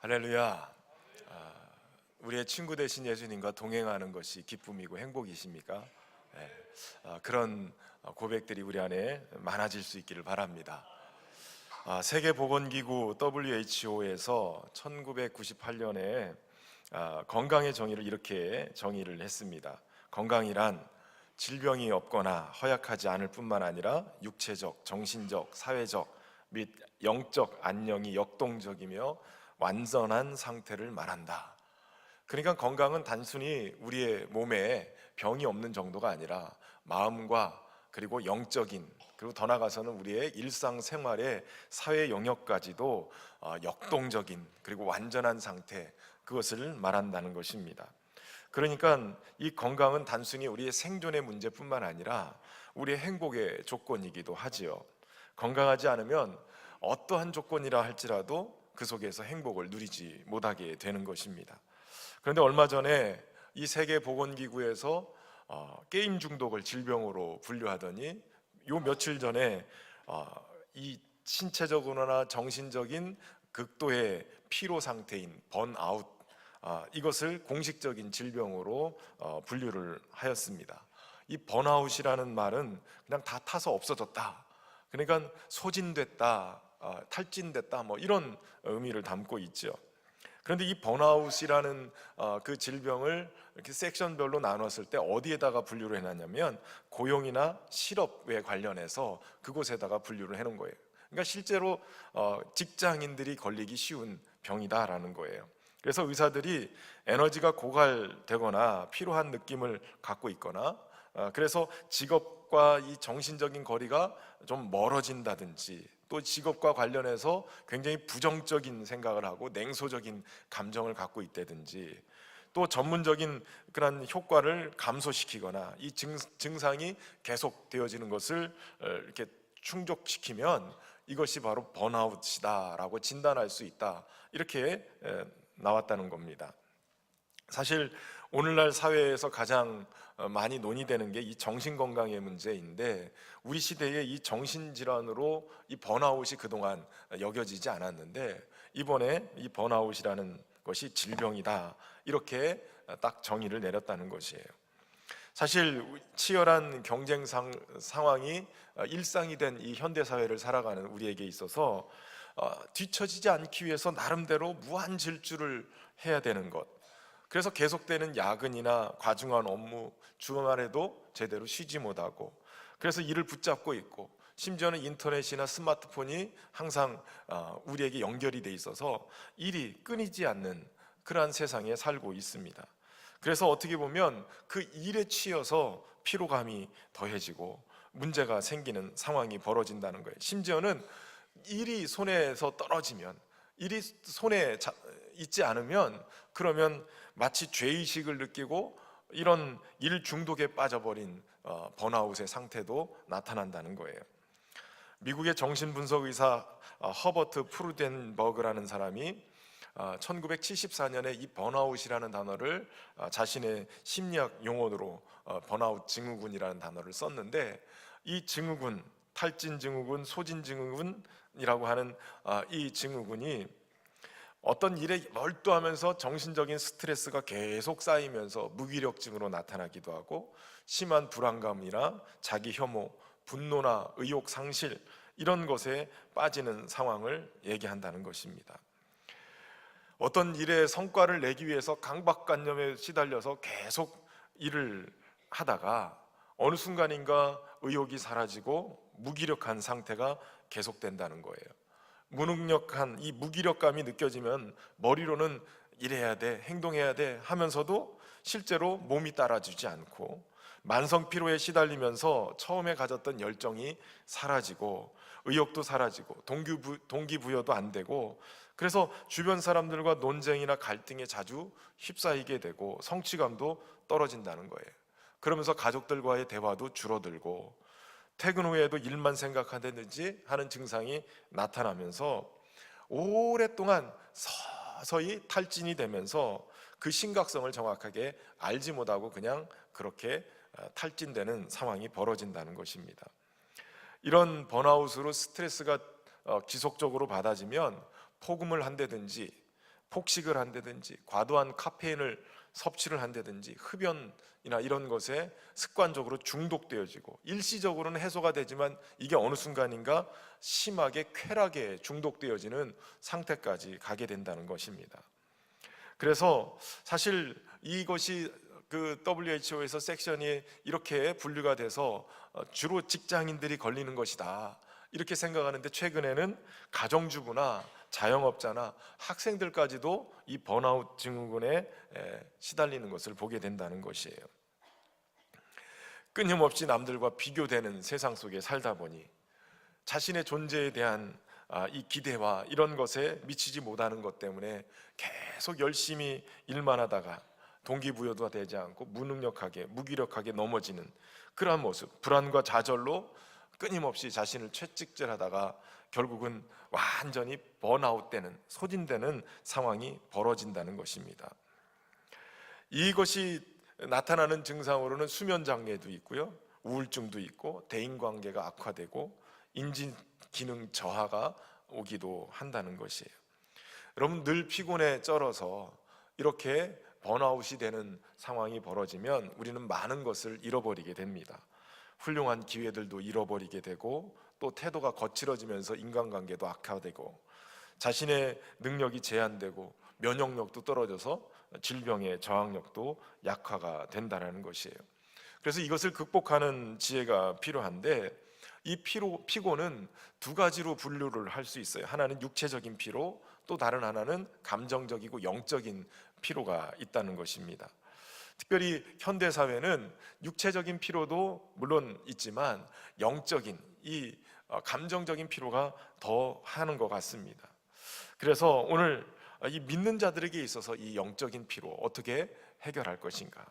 할렐루야. 우리의 친구 되신 예수님과 동행하는 것이 기쁨이고 행복이십니까? 네. 그런 고백들이 우리 안에 많아질 수 있기를 바랍니다. 세계보건기구 WHO에서 1998년에 건강의 정의를 이렇게 정의를 했습니다. 건강이란 질병이 없거나 허약하지 않을 뿐만 아니라 육체적, 정신적, 사회적 및 영적 안녕이 역동적이며 완전한 상태를 말한다. 그러니까 건강은 단순히 우리의 몸에 병이 없는 정도가 아니라 마음과 그리고 영적인, 그리고 더 나아가서는 우리의 일상생활의 사회 영역까지도 역동적인 그리고 완전한 상태, 그것을 말한다는 것입니다. 그러니까 이 건강은 단순히 우리의 생존의 문제뿐만 아니라 우리의 행복의 조건이기도 하지요. 건강하지 않으면 어떠한 조건이라 할지라도 그 속에서 행복을 누리지 못하게 되는 것입니다. 그런데 얼마 전에 이 세계보건기구에서 게임 중독을 질병으로 분류하더니 요 며칠 전에 이 신체적으로나 정신적인 극도의 피로 상태인 번아웃, 이것을 공식적인 질병으로 분류를 하였습니다. 이 번아웃이라는 말은 그냥 다 타서 없어졌다, 그러니까 소진됐다, 탈진됐다, 뭐 이런 의미를 담고 있죠. 그런데 이 번아웃이라는 그 질병을 이렇게 섹션별로 나눴을 때 어디에다가 분류를 해놨냐면 고용이나 실업에 관련해서 그곳에다가 분류를 해놓은 거예요. 그러니까 실제로 직장인들이 걸리기 쉬운 병이다라는 거예요. 그래서 의사들이 에너지가 고갈되거나 피로한 느낌을 갖고 있거나 그래서 직업과 이 정신적인 거리가 좀 멀어진다든지, 또 직업과 관련해서 굉장히 부정적인 생각을 하고 냉소적인 감정을 갖고 있다든지, 또 전문적인 그런 효과를 감소시키거나 이 증상이 계속되어지는 것을 이렇게 충족시키면 이것이 바로 번아웃이다라고 진단할 수 있다, 이렇게 나왔다는 겁니다. 사실 오늘날 사회에서 가장 많이 논의되는 게 이 정신건강의 문제인데, 우리 시대에 이 정신질환으로 이 번아웃이 그동안 여겨지지 않았는데 이번에 이 번아웃이라는 것이 질병이다, 이렇게 딱 정의를 내렸다는 것이에요. 사실 치열한 경쟁 상황이 일상이 된 이 현대사회를 살아가는 우리에게 있어서 뒤처지지 않기 위해서 나름대로 무한 질주를 해야 되는 것, 그래서 계속되는 야근이나 과중한 업무, 주말에도 제대로 쉬지 못하고, 그래서 일을 붙잡고 있고, 심지어는 인터넷이나 스마트폰이 항상 우리에게 연결이 돼 있어서 일이 끊이지 않는 그러한 세상에 살고 있습니다. 그래서 어떻게 보면 그 일에 치여서 피로감이 더해지고 문제가 생기는 상황이 벌어진다는 거예요. 심지어는 일이 손에서 떨어지면, 일이 손에 있지 않으면, 그러면 마치 죄의식을 느끼고 이런 일 중독에 빠져버린 번아웃의 상태도 나타난다는 거예요. 미국의 정신분석의사 허버트 프루덴버그라는 사람이 1974년에 이 번아웃이라는 단어를 자신의 심리학 용어로 번아웃 증후군이라는 단어를 썼는데, 이 증후군, 탈진 증후군, 소진 증후군이라고 하는 이 증후군이 어떤 일에 몰두하면서 정신적인 스트레스가 계속 쌓이면서 무기력증으로 나타나기도 하고, 심한 불안감이나 자기 혐오, 분노나 의욕 상실, 이런 것에 빠지는 상황을 얘기한다는 것입니다. 어떤 일에 성과를 내기 위해서 강박관념에 시달려서 계속 일을 하다가 어느 순간인가 의욕이 사라지고 무기력한 상태가 계속된다는 거예요. 무능력한 이 무기력감이 느껴지면 머리로는 일해야 돼, 행동해야 돼 하면서도 실제로 몸이 따라주지 않고, 만성 피로에 시달리면서 처음에 가졌던 열정이 사라지고 의욕도 사라지고 동기부여도 안 되고, 그래서 주변 사람들과 논쟁이나 갈등에 자주 휩싸이게 되고 성취감도 떨어진다는 거예요. 그러면서 가족들과의 대화도 줄어들고 퇴근 후에도 일만 생각한다든지 하는 증상이 나타나면서 오랫동안 서서히 탈진이 되면서 그 심각성을 정확하게 알지 못하고 그냥 그렇게 탈진되는 상황이 벌어진다는 것입니다. 이런 번아웃으로 스트레스가 지속적으로 받아지면 폭음을 한다든지 폭식을 한다든지 과도한 카페인을 섭취를 한다든지 흡연이나 이런 것에 습관적으로 중독되어지고 일시적으로는 해소가 되지만 이게 어느 순간인가 심하게 쾌락에 중독되어지는 상태까지 가게 된다는 것입니다. 그래서 사실 이것이 그 WHO에서 섹션이 이렇게 분류가 돼서 주로 직장인들이 걸리는 것이다 이렇게 생각하는데, 최근에는 가정주부나 자영업자나 학생들까지도 이 번아웃 증후군에 시달리는 것을 보게 된다는 것이에요. 끊임없이 남들과 비교되는 세상 속에 살다 보니 자신의 존재에 대한 이 기대와 이런 것에 미치지 못하는 것 때문에 계속 열심히 일만 하다가 동기부여도 되지 않고 무능력하게 무기력하게 넘어지는 그러한 모습, 불안과 좌절로 끊임없이 자신을 채찍질하다가 결국은 완전히 번아웃되는, 소진되는 상황이 벌어진다는 것입니다. 이것이 나타나는 증상으로는 수면 장애도 있고요, 우울증도 있고, 대인관계가 악화되고 인지 기능 저하가 오기도 한다는 것이에요. 여러분, 늘 피곤에 쩔어서 이렇게 번아웃이 되는 상황이 벌어지면 우리는 많은 것을 잃어버리게 됩니다. 훌륭한 기회들도 잃어버리게 되고, 또 태도가 거칠어지면서 인간관계도 악화되고, 자신의 능력이 제한되고 면역력도 떨어져서 질병의 저항력도 약화가 된다는 것이에요. 그래서 이것을 극복하는 지혜가 필요한데, 이 피고는 두 가지로 분류를 할 수 있어요. 하나는 육체적인 피로, 또 다른 하나는 감정적이고 영적인 피로가 있다는 것입니다. 특별히 현대 사회는 육체적인 피로도 물론 있지만 영적인 이 감정적인 피로가 더 하는 것 같습니다. 그래서 오늘 이 믿는 자들에게 있어서 이 영적인 피로 어떻게 해결할 것인가,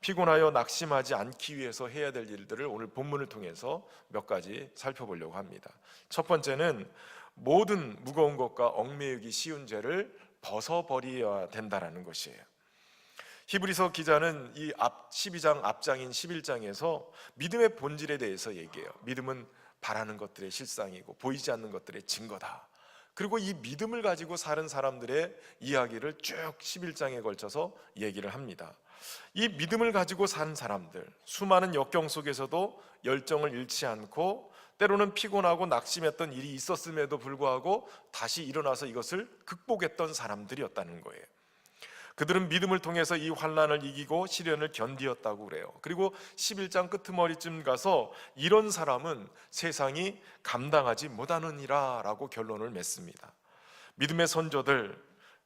피곤하여 낙심하지 않기 위해서 해야 될 일들을 오늘 본문을 통해서 몇 가지 살펴보려고 합니다. 첫 번째는 모든 무거운 것과 얽매이기 쉬운 죄를 벗어버려야 된다는 것이에요. 히브리서 기자는 이 12장 앞장인 11장에서 믿음의 본질에 대해서 얘기해요. 믿음은 바라는 것들의 실상이고 보이지 않는 것들의 증거다. 그리고 이 믿음을 가지고 사는 사람들의 이야기를 쭉 11장에 걸쳐서 얘기를 합니다. 이 믿음을 가지고 사는 사람들, 수많은 역경 속에서도 열정을 잃지 않고 때로는 피곤하고 낙심했던 일이 있었음에도 불구하고 다시 일어나서 이것을 극복했던 사람들이었다는 거예요. 그들은 믿음을 통해서 이 환난을 이기고 시련을 견디었다고 그래요. 그리고 11장 끄트머리쯤 가서 이런 사람은 세상이 감당하지 못하느니라 라고 결론을 맺습니다. 믿음의 선조들,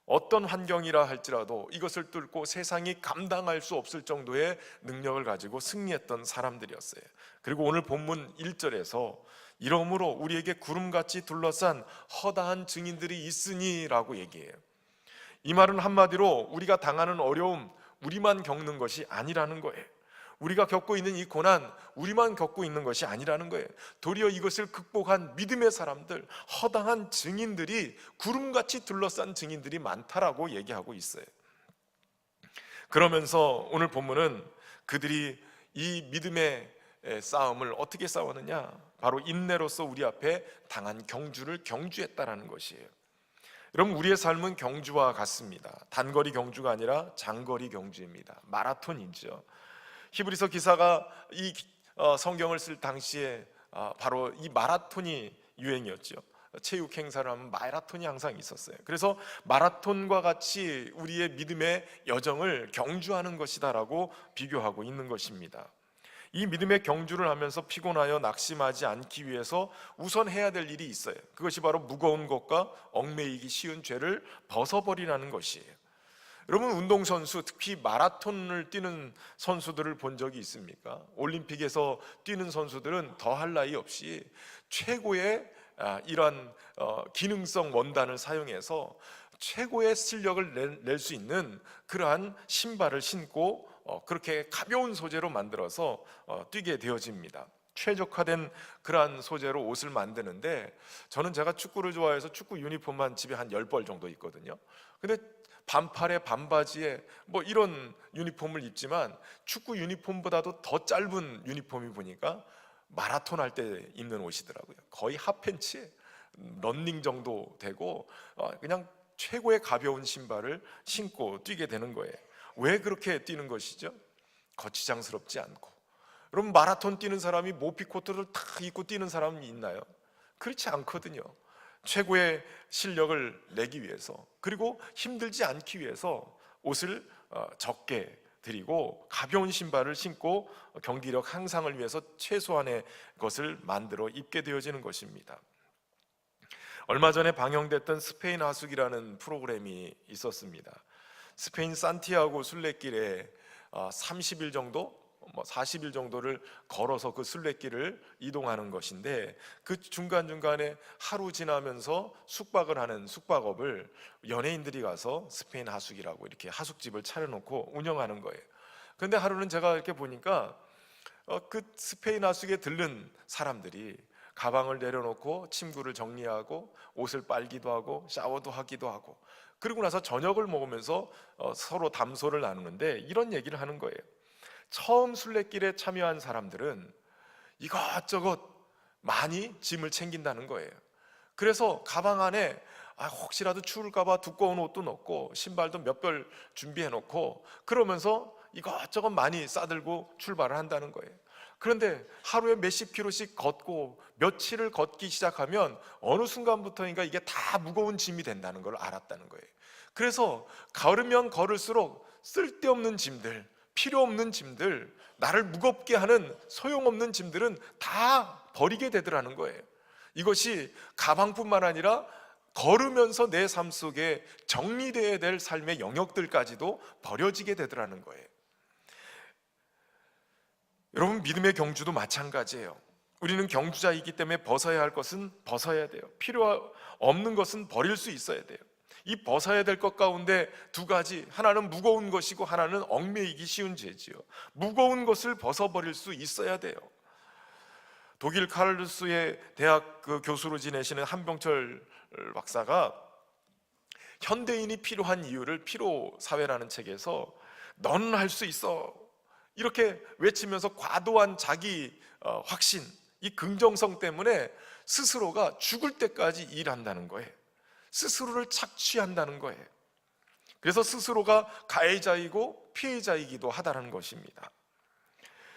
어떤 환경이라 할지라도 이것을 뚫고 세상이 감당할 수 없을 정도의 능력을 가지고 승리했던 사람들이었어요. 그리고 오늘 본문 1절에서 이러므로 우리에게 구름같이 둘러싼 허다한 증인들이 있으니 라고 얘기해요. 이 말은 한마디로 우리가 당하는 어려움, 우리만 겪는 것이 아니라는 거예요. 우리가 겪고 있는 이 고난, 우리만 겪고 있는 것이 아니라는 거예요. 도리어 이것을 극복한 믿음의 사람들, 허다한 증인들이, 구름같이 둘러싼 증인들이 많다라고 얘기하고 있어요. 그러면서 오늘 본문은 그들이 이 믿음의 싸움을 어떻게 싸웠느냐, 바로 인내로서 우리 앞에 당한 경주를 경주했다라는 것이에요. 여러분, 우리의 삶은 경주와 같습니다. 단거리 경주가 아니라 장거리 경주입니다. 마라톤이죠. 히브리서 기사가 이 성경을 쓸 당시에 바로 이 마라톤이 유행이었죠. 체육 행사를 하면 마라톤이 항상 있었어요. 그래서 마라톤과 같이 우리의 믿음의 여정을 경주하는 것이다라고 비교하고 있는 것입니다. 이 믿음의 경주를 하면서 피곤하여 낙심하지 않기 위해서 우선 해야 될 일이 있어요. 그것이 바로 무거운 것과 얽매이기 쉬운 죄를 벗어버리라는 것이에요. 여러분, 운동선수, 특히 마라톤을 뛰는 선수들을 본 적이 있습니까? 올림픽에서 뛰는 선수들은 더할 나위 없이 최고의 이러한 기능성 원단을 사용해서 최고의 실력을 낼 수 있는 그러한 신발을 신고 그렇게 가벼운 소재로 만들어서 뛰게 되어집니다. 최적화된 그러한 소재로 옷을 만드는데, 저는 제가 축구를 좋아해서 축구 유니폼만 집에 한 10벌 정도 있거든요. 근데 반팔에 반바지에 뭐 이런 유니폼을 입지만 축구 유니폼보다도 더 짧은 유니폼이 보니까 마라톤 할 때 입는 옷이더라고요. 거의 핫팬츠에 런닝 정도 되고 그냥 최고의 가벼운 신발을 신고 뛰게 되는 거예요. 왜 그렇게 뛰는 것이죠? 거치장스럽지 않고. 그럼 마라톤 뛰는 사람이 모피 코트를 탁 입고 뛰는 사람이 있나요? 그렇지 않거든요. 최고의 실력을 내기 위해서, 그리고 힘들지 않기 위해서 옷을 적게 드리고 가벼운 신발을 신고 경기력 향상을 위해서 최소한의 것을 만들어 입게 되어지는 것입니다. 얼마 전에 방영됐던 스페인 하숙이라는 프로그램이 있었습니다. 스페인 산티아고 순례길에 30일 정도, 40일 정도를 걸어서 그 순례길을 이동하는 것인데, 그 중간중간에 하루 지나면서 숙박을 하는 숙박업을 연예인들이 가서 스페인 하숙이라고 이렇게 하숙집을 차려놓고 운영하는 거예요. 그런데 하루는 제가 이렇게 보니까 그 스페인 하숙에 들른 사람들이 가방을 내려놓고 침구를 정리하고 옷을 빨기도 하고 샤워도 하기도 하고, 그리고 나서 저녁을 먹으면서 서로 담소를 나누는데 이런 얘기를 하는 거예요. 처음 순례길에 참여한 사람들은 이것저것 많이 짐을 챙긴다는 거예요. 그래서 가방 안에 혹시라도 추울까봐 두꺼운 옷도 넣고 신발도 몇 벌 준비해 놓고, 그러면서 이것저것 많이 싸들고 출발을 한다는 거예요. 그런데 하루에 몇십 킬로씩 걷고 며칠을 걷기 시작하면 어느 순간부터인가 이게 다 무거운 짐이 된다는 걸 알았다는 거예요. 그래서 걸으면 걸을수록 쓸데없는 짐들, 필요 없는 짐들, 나를 무겁게 하는 소용없는 짐들은 다 버리게 되더라는 거예요. 이것이 가방뿐만 아니라 걸으면서 내 삶 속에 정리되어야 될 삶의 영역들까지도 버려지게 되더라는 거예요. 여러분, 믿음의 경주도 마찬가지예요. 우리는 경주자이기 때문에 벗어야 할 것은 벗어야 돼요. 필요 없는 것은 버릴 수 있어야 돼요. 이 벗어야 될 것 가운데 두 가지, 하나는 무거운 것이고 하나는 얽매이기 쉬운 죄지요. 무거운 것을 벗어버릴 수 있어야 돼요. 독일 카를루스의 대학 그 교수로 지내시는 한병철 박사가 현대인이 필요한 이유를 피로사회라는 책에서 너는 할 수 있어 이렇게 외치면서 과도한 자기 확신, 이 긍정성 때문에 스스로가 죽을 때까지 일한다는 거예요. 스스로를 착취한다는 거예요. 그래서 스스로가 가해자이고 피해자이기도 하다는 것입니다.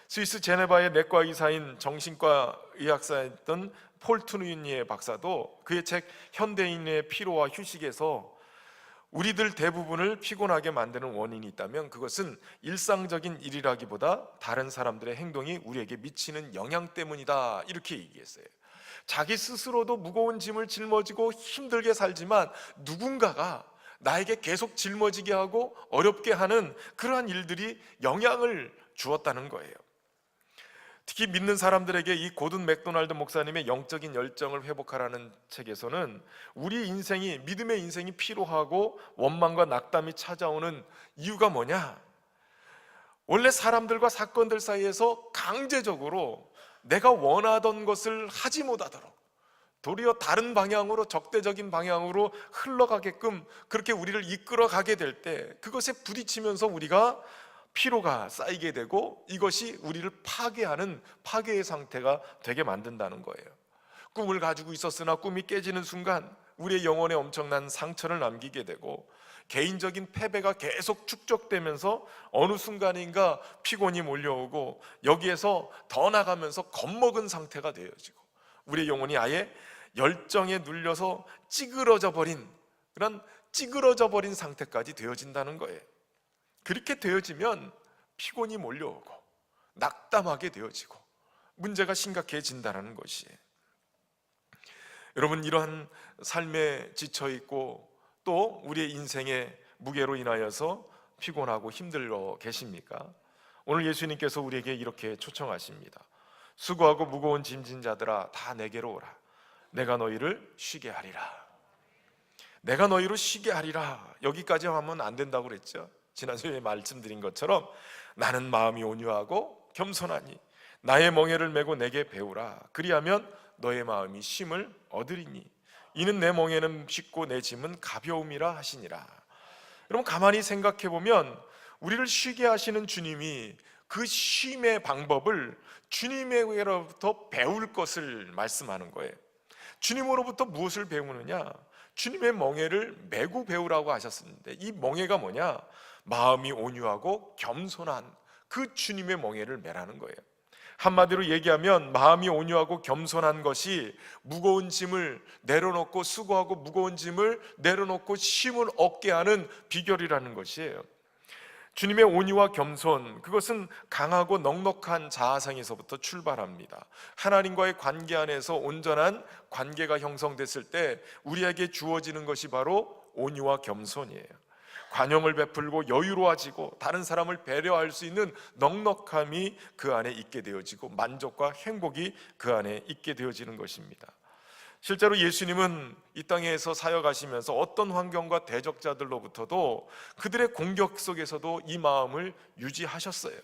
스위스 제네바의 내과 의사인 정신과 의학사였던 폴 투누이니의 박사도 그의 책 현대인의 피로와 휴식에서 우리들 대부분을 피곤하게 만드는 원인이 있다면 그것은 일상적인 일이라기보다 다른 사람들의 행동이 우리에게 미치는 영향 때문이다, 이렇게 얘기했어요. 자기 스스로도 무거운 짐을 짊어지고 힘들게 살지만 누군가가 나에게 계속 짊어지게 하고 어렵게 하는 그러한 일들이 영향을 주었다는 거예요. 특히 믿는 사람들에게 이 고든 맥도날드 목사님의 영적인 열정을 회복하라는 책에서는 우리 인생이, 믿음의 인생이 피로하고 원망과 낙담이 찾아오는 이유가 뭐냐? 원래 사람들과 사건들 사이에서 강제적으로 내가 원하던 것을 하지 못하도록, 도리어 다른 방향으로, 적대적인 방향으로 흘러가게끔 그렇게 우리를 이끌어가게 될 때 그것에 부딪히면서 우리가 피로가 쌓이게 되고 이것이 우리를 파괴하는 파괴의 상태가 되게 만든다는 거예요. 꿈을 가지고 있었으나 꿈이 깨지는 순간 우리의 영혼에 엄청난 상처를 남기게 되고, 개인적인 패배가 계속 축적되면서 어느 순간인가 피곤이 몰려오고 여기에서 더 나가면서 겁먹은 상태가 되어지고 우리의 영혼이 아예 열정에 눌려서 찌그러져 버린, 그런 찌그러져 버린 상태까지 되어진다는 거예요. 그렇게 되어지면 피곤이 몰려오고 낙담하게 되어지고 문제가 심각해진다는 것이에요. 여러분, 이러한 삶에 지쳐있고 또 우리의 인생의 무게로 인하여서 피곤하고 힘들어 계십니까? 오늘 예수님께서 우리에게 이렇게 초청하십니다. 수고하고 무거운 짐진 자들아 다 내게로 오라. 내가 너희를 쉬게 하리라. 내가 너희를 쉬게 하리라. 여기까지 하면 안 된다고 그랬죠. 지난주에 말씀드린 것처럼 나는 마음이 온유하고 겸손하니 나의 멍에를 메고 내게 배우라. 그리하면 너의 마음이 쉼을 얻으리니 이는 내 멍에는 쉽고 내 짐은 가벼움이라 하시니라. 여러분, 가만히 생각해 보면 우리를 쉬게 하시는 주님이 그 쉼의 방법을 주님에게로부터 배울 것을 말씀하는 거예요. 주님으로부터 무엇을 배우느냐? 주님의 멍에를 메고 배우라고 하셨는데, 이 멍에가 뭐냐? 마음이 온유하고 겸손한 그 주님의 멍에를 매라는 거예요. 한마디로 얘기하면 마음이 온유하고 겸손한 것이 무거운 짐을 내려놓고, 수고하고 무거운 짐을 내려놓고 쉼을 얻게 하는 비결이라는 것이에요. 주님의 온유와 겸손, 그것은 강하고 넉넉한 자아상에서부터 출발합니다. 하나님과의 관계 안에서 온전한 관계가 형성됐을 때 우리에게 주어지는 것이 바로 온유와 겸손이에요. 관용을 베풀고 여유로워지고 다른 사람을 배려할 수 있는 넉넉함이 그 안에 있게 되어지고, 만족과 행복이 그 안에 있게 되어지는 것입니다. 실제로 예수님은 이 땅에서 사역하시면서 어떤 환경과 대적자들로부터도, 그들의 공격 속에서도 이 마음을 유지하셨어요.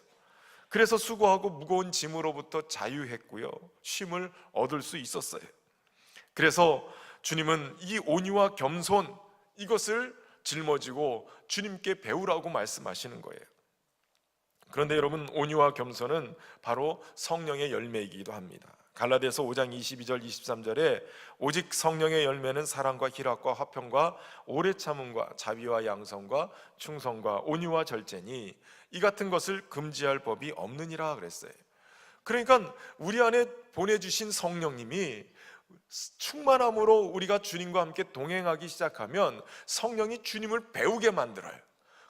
그래서 수고하고 무거운 짐으로부터 자유했고요, 쉼을 얻을 수 있었어요. 그래서 주님은 이 온유와 겸손, 이것을 짊어지고 주님께 배우라고 말씀하시는 거예요. 그런데 여러분, 온유와 겸손은 바로 성령의 열매이기도 합니다. 갈라디아서 5장 22절 23절에 오직 성령의 열매는 사랑과 희락과 화평과 오래 참음과 자비와 양성과 충성과 온유와 절제니 이 같은 것을 금지할 법이 없느니라 그랬어요. 그러니까 우리 안에 보내주신 성령님이 충만함으로 우리가 주님과 함께 동행하기 시작하면 성령이 주님을 배우게 만들어요.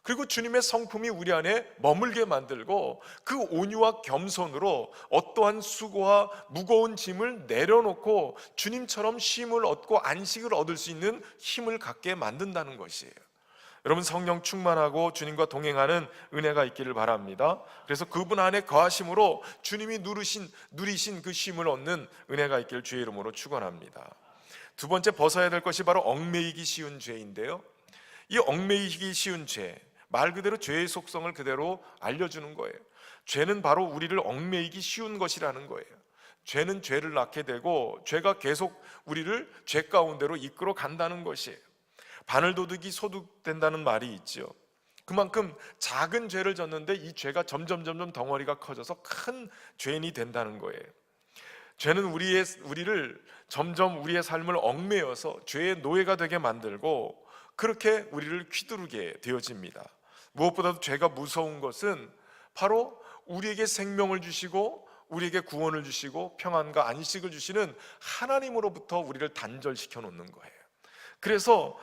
그리고 주님의 성품이 우리 안에 머물게 만들고, 그 온유와 겸손으로 어떠한 수고와 무거운 짐을 내려놓고 주님처럼 쉼을 얻고 안식을 얻을 수 있는 힘을 갖게 만든다는 것이에요. 여러분, 성령 충만하고 주님과 동행하는 은혜가 있기를 바랍니다. 그래서 그분 안에 거하심으로 주님이 누리신 그 쉼을 얻는 은혜가 있기를 주의 이름으로 축원합니다. 두 번째, 벗어야 될 것이 바로 얽매이기 쉬운 죄인데요, 이 얽매이기 쉬운 죄, 말 그대로 죄의 속성을 그대로 알려주는 거예요. 죄는 바로 우리를 얽매이기 쉬운 것이라는 거예요. 죄는 죄를 낳게 되고, 죄가 계속 우리를 죄 가운데로 이끌어 간다는 것이에요. 바늘도둑이 소득된다는 말이 있죠. 그만큼 작은 죄를 졌는데 이 죄가 점점 덩어리가 커져서 큰 죄인이 된다는 거예요. 죄는 우리를 점점 우리의 삶을 얽매여서 죄의 노예가 되게 만들고, 그렇게 우리를 휘두르게 되어집니다. 무엇보다도 죄가 무서운 것은 바로 우리에게 생명을 주시고 우리에게 구원을 주시고 평안과 안식을 주시는 하나님으로부터 우리를 단절시켜 놓는 거예요. 그래서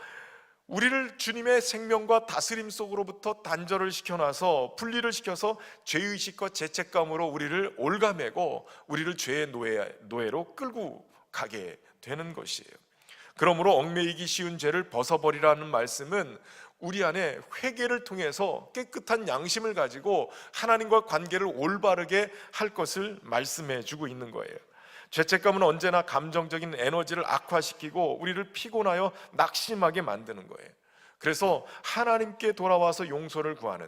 우리를 주님의 생명과 다스림 속으로부터 단절을 시켜놔서, 분리를 시켜서 죄의식과 죄책감으로 우리를 올가매고 우리를 죄의 노예로 끌고 가게 되는 것이에요. 그러므로 얽매이기 쉬운 죄를 벗어버리라는 말씀은 우리 안에 회개를 통해서 깨끗한 양심을 가지고 하나님과 관계를 올바르게 할 것을 말씀해 주고 있는 거예요. 죄책감은 언제나 감정적인 에너지를 악화시키고 우리를 피곤하여 낙심하게 만드는 거예요. 그래서 하나님께 돌아와서 용서를 구하는,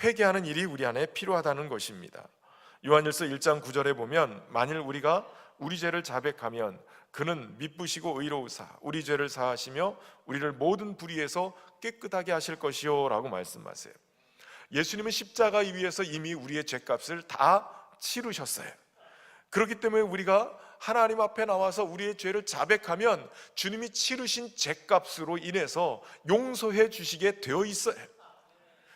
회개하는 일이 우리 안에 필요하다는 것입니다. 요한일서 1장 9절에 보면, 만일 우리가 우리 죄를 자백하면 그는 미쁘시고 의로우사 우리 죄를 사하시며 우리를 모든 불의에서 깨끗하게 하실 것이요 라고 말씀하세요. 예수님은 십자가 위에서 이미 우리의 죄값을 다 치르셨어요. 그렇기 때문에 우리가 하나님 앞에 나와서 우리의 죄를 자백하면 주님이 치르신 죄값으로 인해서 용서해 주시게 되어 있어요.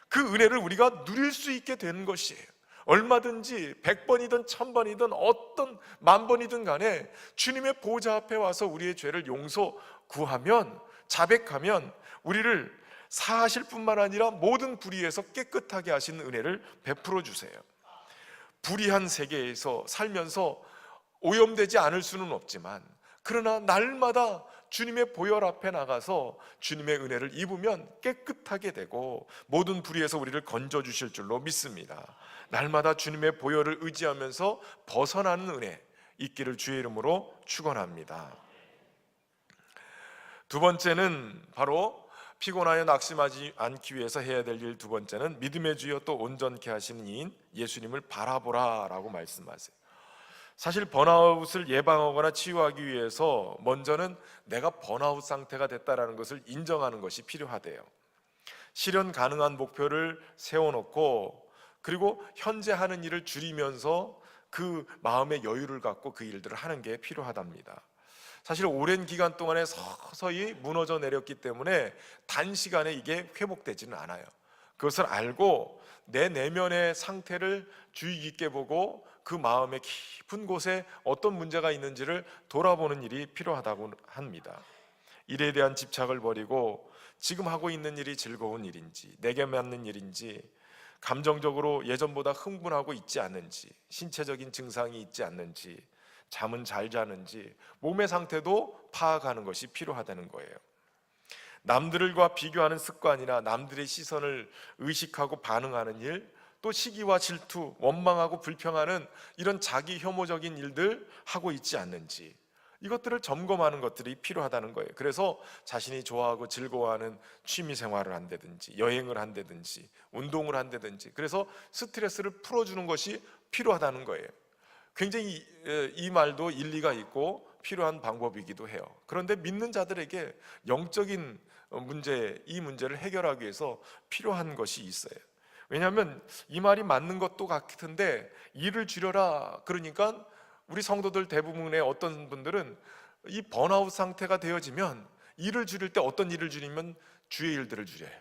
그 은혜를 우리가 누릴 수 있게 되는 것이에요. 얼마든지 100번이든 1000번이든 어떤 10,000번이든 간에 주님의 보좌 앞에 와서 우리의 죄를 용서 구하면, 자백하면 우리를 사하실 뿐만 아니라 모든 불의에서 깨끗하게 하시는 은혜를 베풀어 주세요. 불의한 세계에서 살면서 오염되지 않을 수는 없지만, 그러나 날마다 주님의 보혈 앞에 나가서 주님의 은혜를 입으면 깨끗하게 되고 모든 불의에서 우리를 건져 주실 줄로 믿습니다. 날마다 주님의 보혈을 의지하면서 벗어나는 은혜 있기를 주의 이름으로 축원합니다. 두 번째는 바로 피곤하여 낙심하지 않기 위해서 해야 될 일, 두 번째는 믿음의 주여 또 온전케 하시는 이인 예수님을 바라보라 라고 말씀하세요. 사실 번아웃을 예방하거나 치유하기 위해서 먼저는 내가 번아웃 상태가 됐다는 것을 인정하는 것이 필요하대요. 실현 가능한 목표를 세워놓고, 그리고 현재 하는 일을 줄이면서 그 마음의 여유를 갖고 그 일들을 하는 게 필요하답니다. 사실 오랜 기간 동안에 서서히 무너져 내렸기 때문에 단시간에 이게 회복되지는 않아요. 그것을 알고 내 내면의 상태를 주의 깊게 보고 그 마음의 깊은 곳에 어떤 문제가 있는지를 돌아보는 일이 필요하다고 합니다. 일에 대한 집착을 버리고 지금 하고 있는 일이 즐거운 일인지, 내게 맞는 일인지, 감정적으로 예전보다 흥분하고 있지 않는지, 신체적인 증상이 있지 않는지, 잠은 잘 자는지, 몸의 상태도 파악하는 것이 필요하다는 거예요. 남들과 비교하는 습관이나 남들의 시선을 의식하고 반응하는 일, 또 시기와 질투, 원망하고 불평하는 이런 자기 혐오적인 일들 하고 있지 않는지, 이것들을 점검하는 것들이 필요하다는 거예요. 그래서 자신이 좋아하고 즐거워하는 취미 생활을 한다든지, 여행을 한다든지, 운동을 한다든지, 그래서 스트레스를 풀어주는 것이 필요하다는 거예요. 굉장히 이 말도 일리가 있고 필요한 방법이기도 해요. 그런데 믿는 자들에게 영적인 문제, 이 문제를 해결하기 위해서 필요한 것이 있어요. 왜냐하면 이 말이 맞는 것도 같은데, 일을 줄여라 그러니까 우리 성도들 대부분의 어떤 분들은 이 번아웃 상태가 되어지면 일을 줄일 때 어떤 일을 줄이면 주의 일들을 줄여요.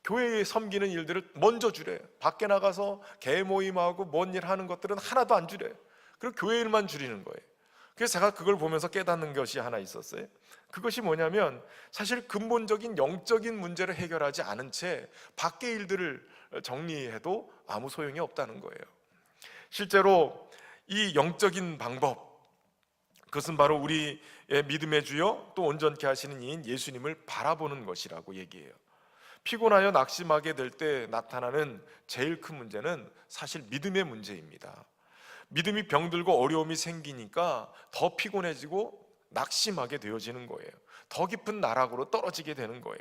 교회에 섬기는 일들을 먼저 줄여요. 밖에 나가서 개 모임하고 뭔 일 하는 것들은 하나도 안 줄여요. 그리고 교회 일만 줄이는 거예요. 그래서 제가 그걸 보면서 깨닫는 것이 하나 있었어요. 그것이 뭐냐면 사실 근본적인 영적인 문제를 해결하지 않은 채 밖의 일들을 정리해도 아무 소용이 없다는 거예요. 실제로 이 영적인 방법, 그것은 바로 우리의 믿음의 주요 또 온전케 하시는 이인 예수님을 바라보는 것이라고 얘기해요. 피곤하여 낙심하게 될 때 나타나는 제일 큰 문제는 사실 믿음의 문제입니다. 믿음이 병들고 어려움이 생기니까 더 피곤해지고 낙심하게 되어지는 거예요. 더 깊은 나락으로 떨어지게 되는 거예요.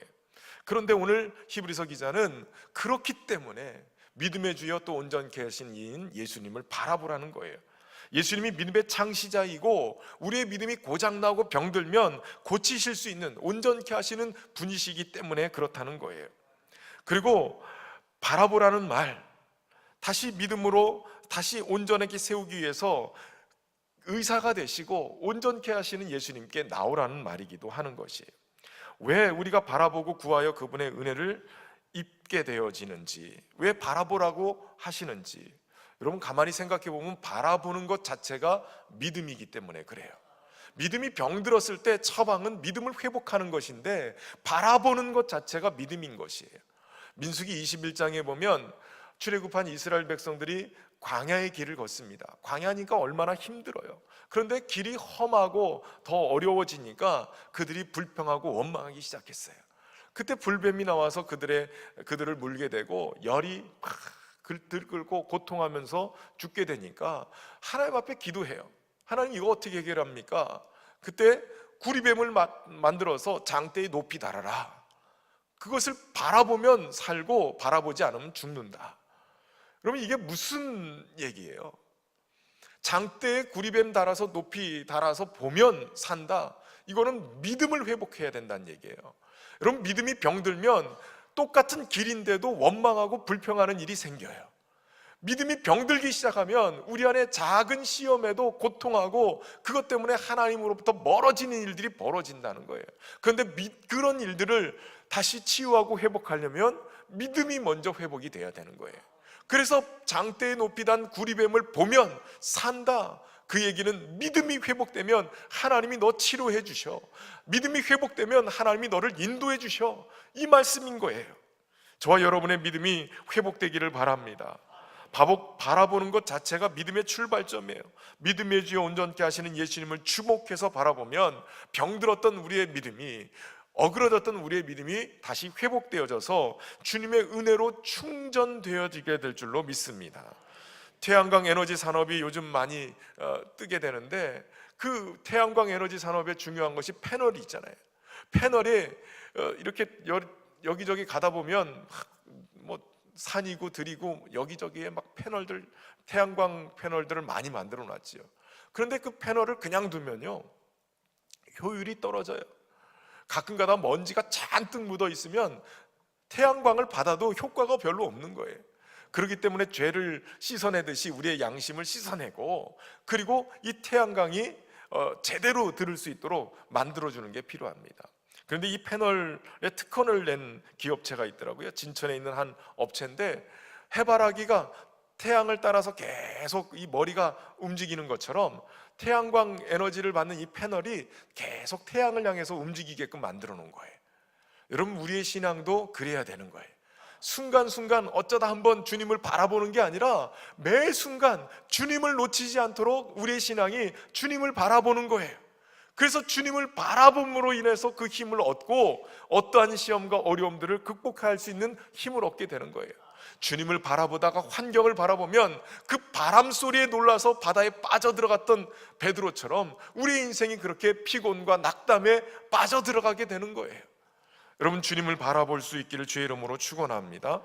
그런데 오늘 히브리서 기자는 그렇기 때문에 믿음의 주여 또 온전케 하신 이인 예수님을 바라보라는 거예요. 예수님이 믿음의 창시자이고 우리의 믿음이 고장나고 병들면 고치실 수 있는, 온전케 하시는 분이시기 때문에 그렇다는 거예요. 그리고 바라보라는 말, 다시 믿음으로 다시 온전하게 세우기 위해서 의사가 되시고 온전케 하시는 예수님께 나오라는 말이기도 하는 것이에요. 왜 우리가 바라보고 구하여 그분의 은혜를 입게 되어지는지, 왜 바라보라고 하시는지 여러분 가만히 생각해 보면 바라보는 것 자체가 믿음이기 때문에 그래요. 믿음이 병들었을 때 처방은 믿음을 회복하는 것인데 바라보는 것 자체가 믿음인 것이에요. 민수기 21장에 보면 출애굽한 이스라엘 백성들이 광야의 길을 걷습니다. 광야니까 얼마나 힘들어요. 그런데 길이 험하고 더 어려워지니까 그들이 불평하고 원망하기 시작했어요. 그때 불뱀이 나와서 그들을 물게 되고 열이 막 들끓고 고통하면서 죽게 되니까 하나님 앞에 기도해요. 하나님 이거 어떻게 해결합니까? 그때 구리뱀을 만들어서 장대에 높이 달아라. 그것을 바라보면 살고 바라보지 않으면 죽는다. 그러면 이게 무슨 얘기예요? 장대에 구리뱀 달아서 높이 달아서 보면 산다. 이거는 믿음을 회복해야 된다는 얘기예요. 여러분 믿음이 병들면 똑같은 길인데도 원망하고 불평하는 일이 생겨요. 믿음이 병들기 시작하면 우리 안에 작은 시험에도 고통하고 그것 때문에 하나님으로부터 멀어지는 일들이 벌어진다는 거예요. 그런데 그런 일들을 다시 치유하고 회복하려면 믿음이 먼저 회복이 돼야 되는 거예요. 그래서 장대에 높이 단 구리뱀을 보면 산다. 그 얘기는 믿음이 회복되면 하나님이 너 치료해 주셔. 믿음이 회복되면 하나님이 너를 인도해 주셔. 이 말씀인 거예요. 저와 여러분의 믿음이 회복되기를 바랍니다. 바라보는 것 자체가 믿음의 출발점이에요. 믿음의 주여 온전케 하시는 예수님을 주목해서 바라보면 병들었던 우리의 믿음이, 어그러졌던 우리의 믿음이 다시 회복되어져서 주님의 은혜로 충전되어지게 될 줄로 믿습니다. 태양광 에너지 산업이 요즘 많이 뜨게 되는데 그 태양광 에너지 산업의 중요한 것이 패널이 있잖아요. 패널에 이렇게 여기저기 가다 보면 뭐 산이고 들이고 여기저기에 막 패널들, 태양광 패널들을 많이 만들어 놨지요. 그런데 그 패널을 그냥 두면요 효율이 떨어져요. 가끔가다 먼지가 잔뜩 묻어 있으면 태양광을 받아도 효과가 별로 없는 거예요. 그렇기 때문에 죄를 씻어내듯이 우리의 양심을 씻어내고, 그리고 이 태양광이 제대로 들을 수 있도록 만들어주는 게 필요합니다. 그런데 이 패널에 특허를 낸 기업체가 있더라고요. 진천에 있는 한 업체인데, 해바라기가 태양을 따라서 계속 이 머리가 움직이는 것처럼 태양광 에너지를 받는 이 패널이 계속 태양을 향해서 움직이게끔 만들어 놓은 거예요. 여러분, 우리의 신앙도 그래야 되는 거예요. 순간순간 어쩌다 한번 주님을 바라보는 게 아니라 매 순간 주님을 놓치지 않도록 우리의 신앙이 주님을 바라보는 거예요. 그래서 주님을 바라봄으로 인해서 그 힘을 얻고 어떠한 시험과 어려움들을 극복할 수 있는 힘을 얻게 되는 거예요. 주님을 바라보다가 환경을 바라보면 그 바람 소리에 놀라서 바다에 빠져들어갔던 베드로처럼 우리의 인생이 그렇게 피곤과 낙담에 빠져들어가게 되는 거예요. 여러분, 주님을 바라볼 수 있기를 주의 이름으로 축원합니다.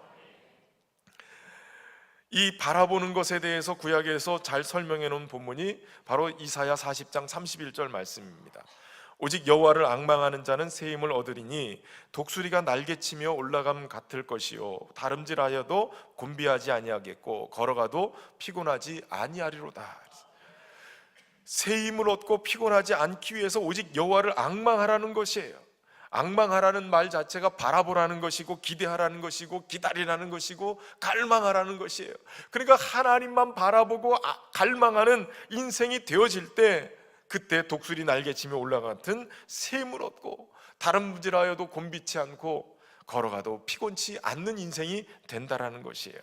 이 바라보는 것에 대해서 구약에서 잘 설명해 놓은 본문이 바로 이사야 40장 31절 말씀입니다. 오직 여호와를 앙망하는 자는 새 힘을 얻으리니 독수리가 날개치며 올라감 같을 것이요 다름질하여도 곤비하지 아니하겠고 걸어가도 피곤하지 아니하리로다. 새 힘을 얻고 피곤하지 않기 위해서 오직 여호와를 앙망하라는 것이에요. 앙망하라는 말 자체가 바라보라는 것이고 기대하라는 것이고 기다리라는 것이고 갈망하라는 것이에요. 그러니까 하나님만 바라보고 갈망하는 인생이 되어질 때, 그때 독수리 날개치며 올라갔던 새 힘을 얻고 다름질하여도 곤비치 않고 걸어가도 피곤치 않는 인생이 된다라는 것이에요.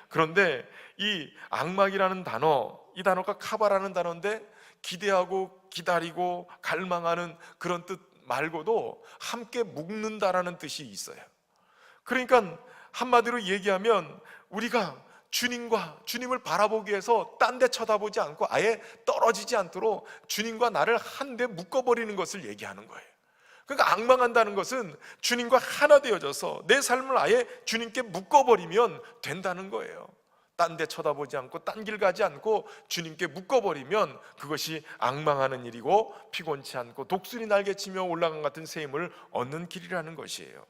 그런데 이 앙망이라는 단어, 이 단어가 카바라는 단어인데 기대하고 기다리고 갈망하는 그런 뜻 말고도 함께 묶는다라는 뜻이 있어요. 그러니까 한마디로 얘기하면 우리가 주님을 바라보기 위해서 딴 데 쳐다보지 않고 아예 떨어지지 않도록 주님과 나를 한데 묶어버리는 것을 얘기하는 거예요. 그러니까 앙망한다는 것은 주님과 하나 되어져서 내 삶을 아예 주님께 묶어버리면 된다는 거예요. 딴 데 쳐다보지 않고 딴 길 가지 않고 주님께 묶어버리면 그것이 앙망하는 일이고 피곤치 않고 독수리 날개치며 올라간 같은 새 힘을 얻는 길이라는 것이에요.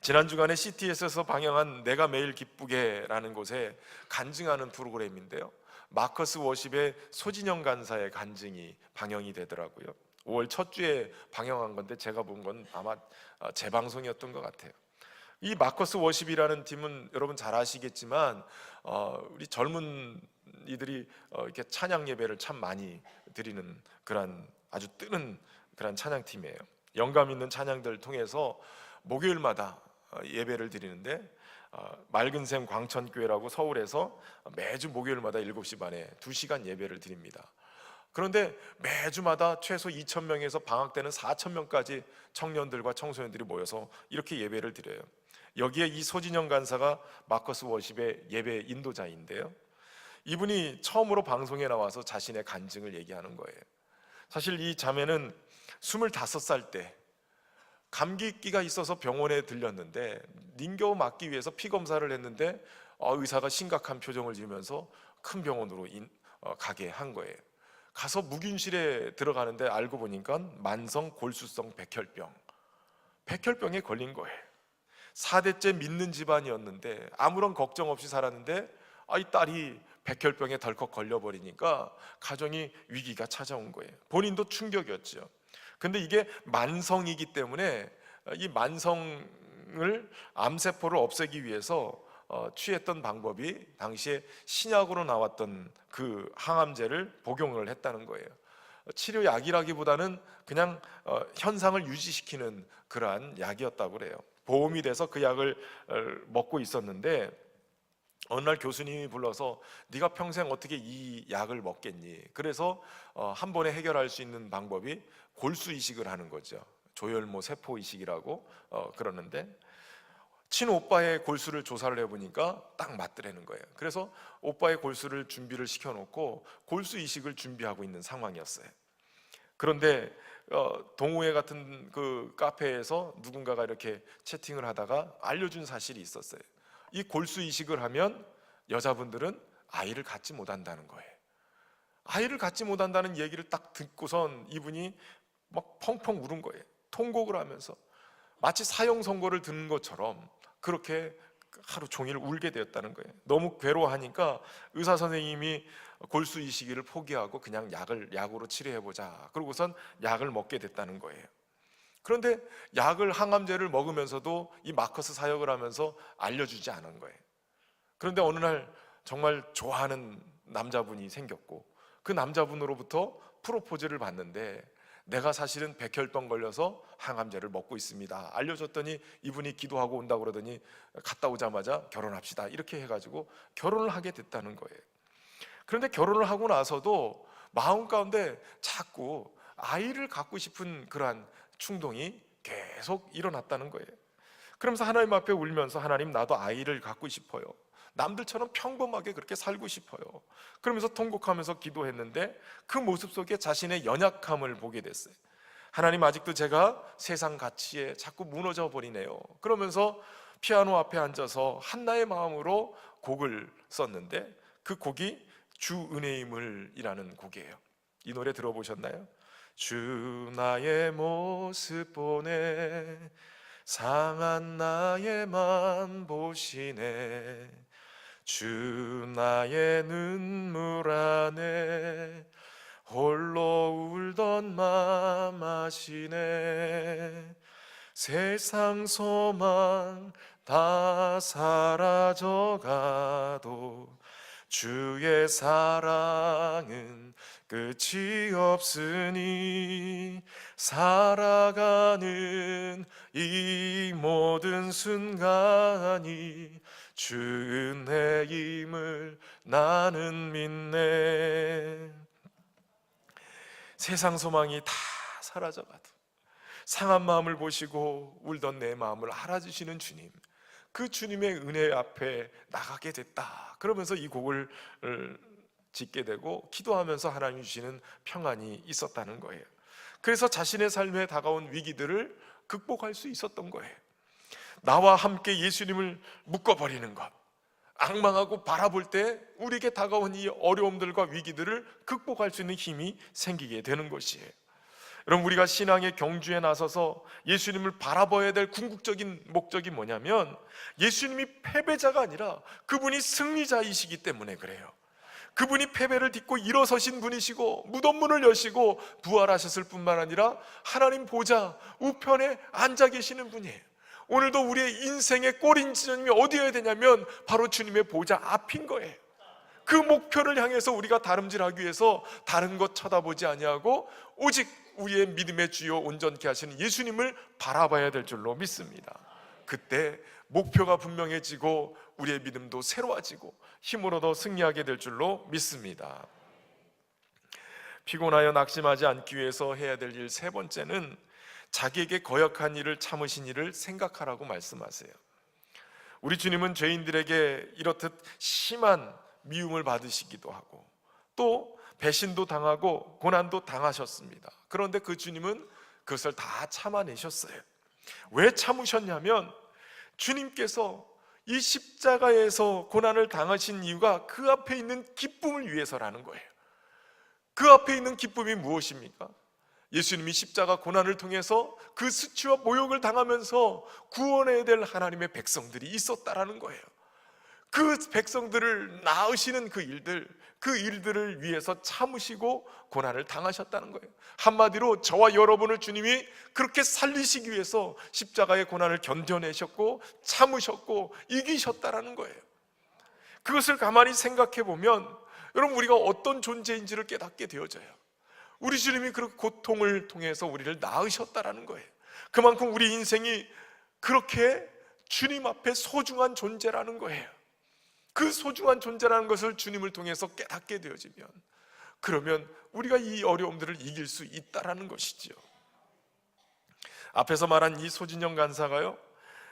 지난 주간에 CTS에서 방영한 내가 매일 기쁘게라는 곳에 간증하는 프로그램인데요, 마커스 워십의 소진영 간사의 간증이 방영이 되더라고요. 5월 첫 주에 방영한 건데 제가 본 건 아마 재방송이었던 것 같아요. 이 마커스 워십이라는 팀은 여러분 잘 아시겠지만 우리 젊은 이들이 이렇게 찬양 예배를 참 많이 드리는 그런 아주 뜨는 그런 찬양팀이에요. 영감 있는 찬양들을 통해서 목요일마다 예배를 드리는데, 맑은샘 광천교회라고 서울에서 매주 목요일마다 7시 반에 2시간 예배를 드립니다. 그런데 매주마다 최소 2,000명에서 방학 때는 4,000명까지 청년들과 청소년들이 모여서 이렇게 예배를 드려요. 여기에 이 소진영 간사가 마커스 워십의 예배 인도자인데요, 이분이 처음으로 방송에 나와서 자신의 간증을 얘기하는 거예요. 사실 이 자매는 25살 때 감기기가 있어서 병원에 들렸는데 닌겨우 맞기 위해서 피 검사를 했는데 의사가 심각한 표정을 지으면서 큰 병원으로 가게 한 거예요. 가서 묵인실에 들어가는데 알고 보니까 만성 골수성 백혈병에 걸린 거예요. 4대째 믿는 집안이었는데 아무런 걱정 없이 살았는데 이 딸이 백혈병에 덜컥 걸려버리니까 가정이 위기가 찾아온 거예요. 본인도 충격이었죠. 근데 이게 만성이기 때문에 이 만성을, 암세포를 없애기 위해서 취했던 방법이 당시에 신약으로 나왔던 그 항암제를 복용을 했다는 거예요. 치료약이라기보다는 그냥 현상을 유지시키는 그러한 약이었다고 그래요. 보험이 돼서 그 약을 먹고 있었는데 어느 날 교수님이 불러서 네가 평생 어떻게 이 약을 먹겠니? 그래서 한 번에 해결할 수 있는 방법이 골수 이식을 하는 거죠. 조혈모 세포 이식이라고 그러는데, 친오빠의 골수를 조사를 해보니까 딱 맞더라는 거예요. 그래서 오빠의 골수를 준비를 시켜놓고 골수 이식을 준비하고 있는 상황이었어요. 그런데 동호회 같은 그 카페에서 누군가가 이렇게 채팅을 하다가 알려준 사실이 있었어요. 이 골수 이식을 하면 여자분들은 아이를 갖지 못한다는 거예요. 아이를 갖지 못한다는 얘기를 딱 듣고선 이분이 막 펑펑 울은 거예요. 통곡을 하면서 마치 사형 선고를 듣는 것처럼 그렇게 하루 종일 울게 되었다는 거예요. 너무 괴로워하니까 의사 선생님이 골수 이식을 포기하고 그냥 약으로 치료해보자, 그러고선 약을 먹게 됐다는 거예요. 그런데 약을, 항암제를 먹으면서도 이 마커스 사역을 하면서 알려주지 않은 거예요. 그런데 어느 날 정말 좋아하는 남자분이 생겼고, 그 남자분으로부터 프로포즈를 받는데, 내가 사실은 백혈병 걸려서 항암제를 먹고 있습니다 알려줬더니, 이분이 기도하고 온다고 그러더니 갔다 오자마자 결혼합시다 이렇게 해가지고 결혼을 하게 됐다는 거예요. 그런데 결혼을 하고 나서도 마음 가운데 자꾸 아이를 갖고 싶은 그러한 충동이 계속 일어났다는 거예요. 그러면서 하나님 앞에 울면서, 하나님, 나도 아이를 갖고 싶어요. 남들처럼 평범하게 그렇게 살고 싶어요. 그러면서 통곡하면서 기도했는데, 그 모습 속에 자신의 연약함을 보게 됐어요. 하나님, 아직도 제가 세상 가치에 자꾸 무너져 버리네요. 그러면서 피아노 앞에 앉아서 한나의 마음으로 곡을 썼는데, 그 곡이 주 은혜임을 이라는 곡이에요. 이 노래 들어보셨나요? 주 나의 모습 보네, 상한 나의 맘 보시네, 주 나의 눈물 안에 홀로 울던 맘 아시네, 세상 소망 다 사라져가도 주의 사랑은 끝이 없으니, 살아가는 이 모든 순간이 주 은혜임을 나는 믿네. 세상 소망이 다 사라져가도 상한 마음을 보시고 울던 내 마음을 알아주시는 주님, 그 주님의 은혜 앞에 나가게 됐다. 그러면서 이 곡을 짓게 되고, 기도하면서 하나님 주시는 평안이 있었다는 거예요. 그래서 자신의 삶에 다가온 위기들을 극복할 수 있었던 거예요. 나와 함께 예수님을 묶어버리는 것, 앙망하고 바라볼 때 우리에게 다가온 이 어려움들과 위기들을 극복할 수 있는 힘이 생기게 되는 것이에요. 여러분, 우리가 신앙의 경주에 나서서 예수님을 바라봐야 될 궁극적인 목적이 뭐냐면, 예수님이 패배자가 아니라 그분이 승리자이시기 때문에 그래요. 그분이 패배를 딛고 일어서신 분이시고, 무덤문을 여시고 부활하셨을 뿐만 아니라 하나님 보좌 우편에 앉아 계시는 분이에요. 오늘도 우리의 인생의 꼬린 지점이 어디여야 되냐면 바로 주님의 보좌 앞인 거예요. 그 목표를 향해서 우리가 다름질하기 위해서 다른 것 쳐다보지 아니하고 오직 우리의 믿음의 주요 온전케 하시는 예수님을 바라봐야 될 줄로 믿습니다. 그때 목표가 분명해지고 우리의 믿음도 새로워지고 힘으로 더 승리하게 될 줄로 믿습니다. 피곤하여 낙심하지 않기 위해서 해야 될 일 세 번째는, 자기에게 거역한 일을 참으신 일을 생각하라고 말씀하세요. 우리 주님은 죄인들에게 이렇듯 심한 미움을 받으시기도 하고, 또 배신도 당하고 고난도 당하셨습니다. 그런데 그 주님은 그것을 다 참아내셨어요. 왜 참으셨냐면, 주님께서 이 십자가에서 고난을 당하신 이유가 그 앞에 있는 기쁨을 위해서라는 거예요. 그 앞에 있는 기쁨이 무엇입니까? 예수님이 십자가 고난을 통해서 그 수치와 모욕을 당하면서 구원해야 될 하나님의 백성들이 있었다라는 거예요. 그 백성들을 낳으시는 그 일들을 위해서 참으시고 고난을 당하셨다는 거예요. 한마디로 저와 여러분을 주님이 그렇게 살리시기 위해서 십자가의 고난을 견뎌내셨고 참으셨고 이기셨다라는 거예요. 그것을 가만히 생각해 보면 여러분, 우리가 어떤 존재인지를 깨닫게 되어져요. 우리 주님이 그 고통을 통해서 우리를 낳으셨다라는 거예요. 그만큼 우리 인생이 그렇게 주님 앞에 소중한 존재라는 거예요. 그 소중한 존재라는 것을 주님을 통해서 깨닫게 되어지면, 그러면 우리가 이 어려움들을 이길 수 있다라는 것이지요. 앞에서 말한 이 소진영 간사가요,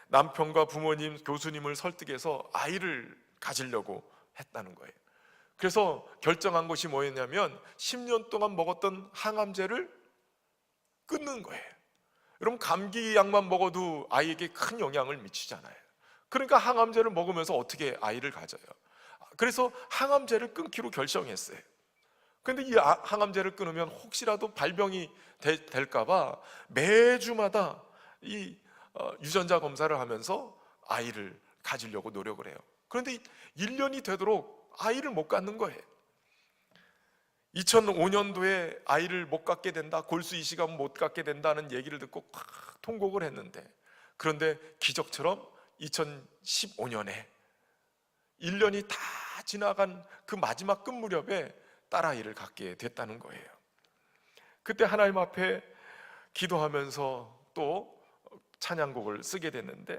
남편과 부모님, 교수님을 설득해서 아이를 가지려고 했다는 거예요. 그래서 결정한 것이 뭐였냐면 10년 동안 먹었던 항암제를 끊는 거예요. 여러분, 감기 약만 먹어도 아이에게 큰 영향을 미치잖아요. 그러니까 항암제를 먹으면서 어떻게 아이를 가져요? 그래서 항암제를 끊기로 결정했어요. 그런데 이 항암제를 끊으면 혹시라도 발병이 될까봐 매주마다 이 유전자 검사를 하면서 아이를 가지려고 노력을 해요. 그런데 1년이 되도록 아이를 못 갖는 거예요. 2005년도에 아이를 못 갖게 된다, 골수 이식하면 못 갖게 된다는 얘기를 듣고 막 통곡을 했는데, 그런데 기적처럼 2015년에 1년이 다 지나간 그 마지막 끝 무렵에 딸아이를 갖게 됐다는 거예요. 그때 하나님 앞에 기도하면서 또 찬양곡을 쓰게 됐는데,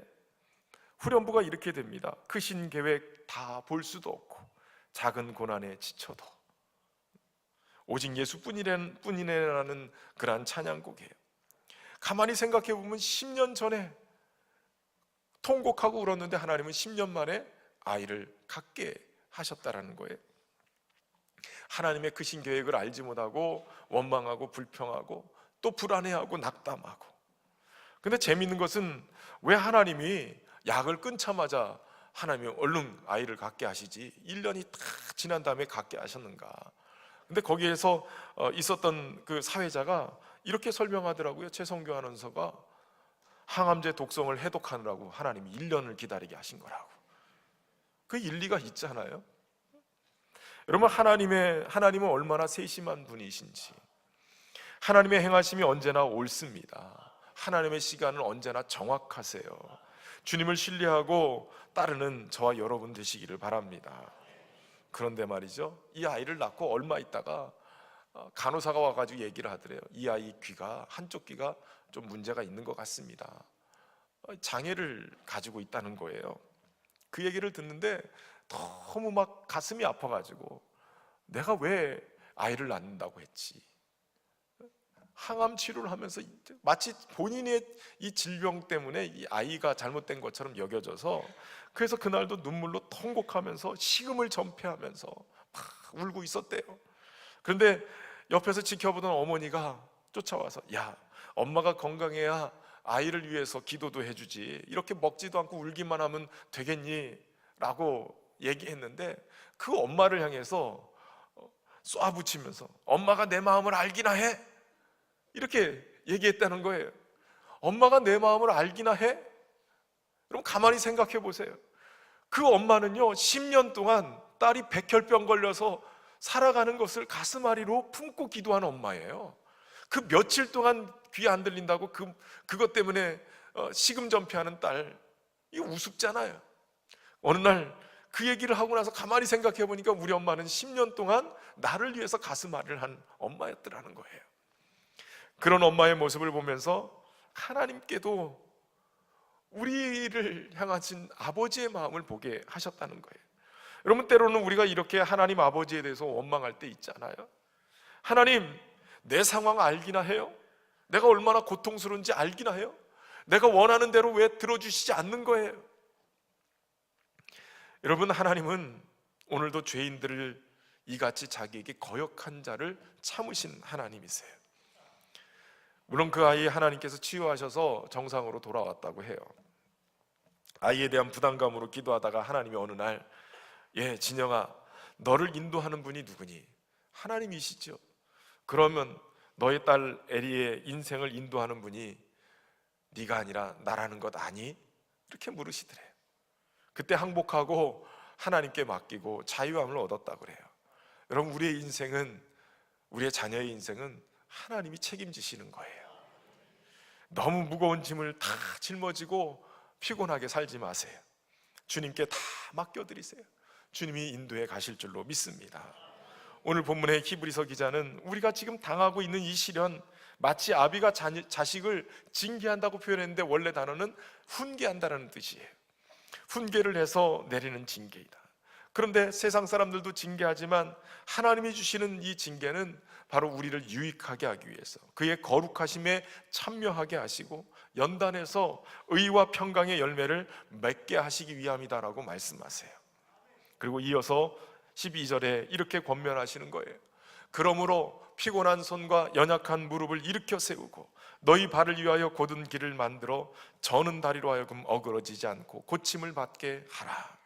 후렴부가 이렇게 됩니다. 크신 계획 다 볼 수도 없고 작은 고난에 지쳐도 오직 예수뿐이라는 그러한 찬양곡이에요. 가만히 생각해 보면 10년 전에 통곡하고 울었는데 하나님은 10년 만에 아이를 갖게 하셨다라는 거예요. 하나님의 크신 계획을 알지 못하고 원망하고 불평하고 또 불안해하고 낙담하고. 근데 재미있는 것은 왜 하나님이 약을 끊자마자 하나님이 얼른 아이를 갖게 하시지 1년이 다 지난 다음에 갖게 하셨는가? 근데 거기에서 있었던 그 사회자가 이렇게 설명하더라고요. 최성교 아나운서가 항암제 독성을 해독하느라고 하나님이 1년을 기다리게 하신 거라고. 그 일리가 있잖아요. 여러분, 하나님은 얼마나 세심한 분이신지, 하나님의 행하심이 언제나 옳습니다. 하나님의 시간은 언제나 정확하세요. 주님을 신뢰하고 따르는 저와 여러분 되시기를 바랍니다. 그런데 말이죠, 이 아이를 낳고 얼마 있다가 간호사가 와가지고 얘기를 하더래요. 이 아이 귀가, 한쪽 귀가 좀 문제가 있는 것 같습니다. 장애를 가지고 있다는 거예요. 그 얘기를 듣는데 너무 막 가슴이 아파가지고, 내가 왜 아이를 낳는다고 했지? 항암 치료를 하면서 마치 본인의 이 질병 때문에 이 아이가 잘못된 것처럼 여겨져서, 그래서 그날도 눈물로 통곡하면서 식음을 전폐하면서 막 울고 있었대요. 그런데 옆에서 지켜보던 어머니가 쫓아와서, 야, 엄마가 건강해야 아이를 위해서 기도도 해주지, 이렇게 먹지도 않고 울기만 하면 되겠니? 라고 얘기했는데, 그 엄마를 향해서 쏴붙이면서 엄마가 내 마음을 알기나 해? 이렇게 얘기했다는 거예요. 엄마가 내 마음을 알기나 해? 그럼 가만히 생각해 보세요. 그 엄마는요, 10년 동안 딸이 백혈병 걸려서 살아가는 것을 가슴앓이로 품고 기도한 엄마예요. 그 며칠 동안 귀 안 들린다고 그것 때문에 식음 전폐하는 딸, 이거 우습잖아요. 어느 날 그 얘기를 하고 나서 가만히 생각해 보니까 우리 엄마는 10년 동안 나를 위해서 가슴앓이를 한 엄마였더라는 거예요. 그런 엄마의 모습을 보면서 하나님께도 우리를 향하신 아버지의 마음을 보게 하셨다는 거예요. 여러분, 때로는 우리가 이렇게 하나님 아버지에 대해서 원망할 때 있잖아요. 하나님, 내 상황 알기나 해요? 내가 얼마나 고통스러운지 알기나 해요? 내가 원하는 대로 왜 들어주시지 않는 거예요? 여러분, 하나님은 오늘도 죄인들을 이같이 자기에게 거역한 자를 참으신 하나님이세요. 물론 그 아이 하나님께서 치유하셔서 정상으로 돌아왔다고 해요. 아이에 대한 부담감으로 기도하다가 하나님이 어느 날, 진영아, 너를 인도하는 분이 누구니? 하나님이시죠. 그러면 너의 딸 에리의 인생을 인도하는 분이 네가 아니라 나라는 것 아니? 이렇게 물으시더래요. 그때 항복하고 하나님께 맡기고 자유함을 얻었다고 그래요. 여러분, 우리의 인생은, 우리의 자녀의 인생은 하나님이 책임지시는 거예요. 너무 무거운 짐을 다 짊어지고 피곤하게 살지 마세요. 주님께 다 맡겨드리세요. 주님이 인도해 가실 줄로 믿습니다. 오늘 본문의 히브리서 기자는 우리가 지금 당하고 있는 이 시련, 마치 아비가 자식을 징계한다고 표현했는데 원래 단어는 훈계한다는 뜻이에요. 훈계를 해서 내리는 징계이다. 그런데 세상 사람들도 징계하지만 하나님이 주시는 이 징계는 바로 우리를 유익하게 하기 위해서, 그의 거룩하심에 참여하게 하시고 연단해서 의와 평강의 열매를 맺게 하시기 위함이다라고 말씀하세요. 그리고 이어서 12절에 이렇게 권면하시는 거예요. 그러므로 피곤한 손과 연약한 무릎을 일으켜 세우고 너희 발을 위하여 곧은 길을 만들어 저는 다리로 하여금 어그러지지 않고 고침을 받게 하라.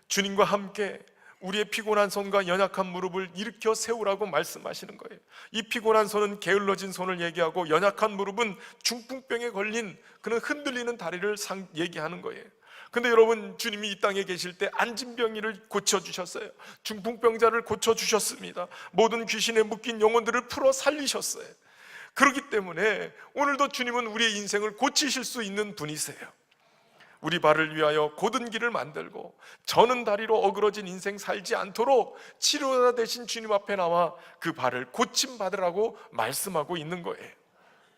주님과 함께 우리의 피곤한 손과 연약한 무릎을 일으켜 세우라고 말씀하시는 거예요. 이 피곤한 손은 게을러진 손을 얘기하고, 연약한 무릎은 중풍병에 걸린 그런 흔들리는 다리를 얘기하는 거예요. 근데 여러분, 주님이 이 땅에 계실 때 안진병이를 고쳐주셨어요. 중풍병자를 고쳐주셨습니다. 모든 귀신에 묶인 영혼들을 풀어 살리셨어요. 그렇기 때문에 오늘도 주님은 우리의 인생을 고치실 수 있는 분이세요. 우리 발을 위하여 곧은 길을 만들고 저는 다리로 어그러진 인생 살지 않도록 치료자 되신 주님 앞에 나와 그 발을 고침받으라고 말씀하고 있는 거예요.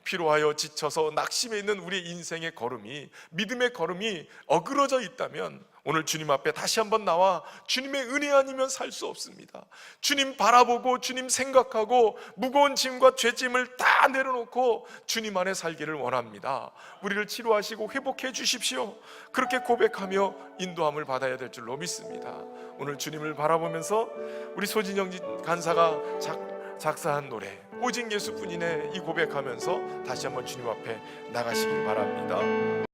피로하여 지쳐서 낙심해 있는 우리의 인생의 걸음이, 믿음의 걸음이 어그러져 있다면 오늘 주님 앞에 다시 한번 나와 주님의 은혜 아니면 살 수 없습니다. 주님 바라보고 주님 생각하고 무거운 짐과 죄짐을 다 내려놓고 주님 안에 살기를 원합니다. 우리를 치료하시고 회복해 주십시오. 그렇게 고백하며 인도함을 받아야 될 줄로 믿습니다. 오늘 주님을 바라보면서 우리 소진영 간사가 작사한 노래 오직 예수뿐이네, 이 고백하면서 다시 한번 주님 앞에 나가시길 바랍니다.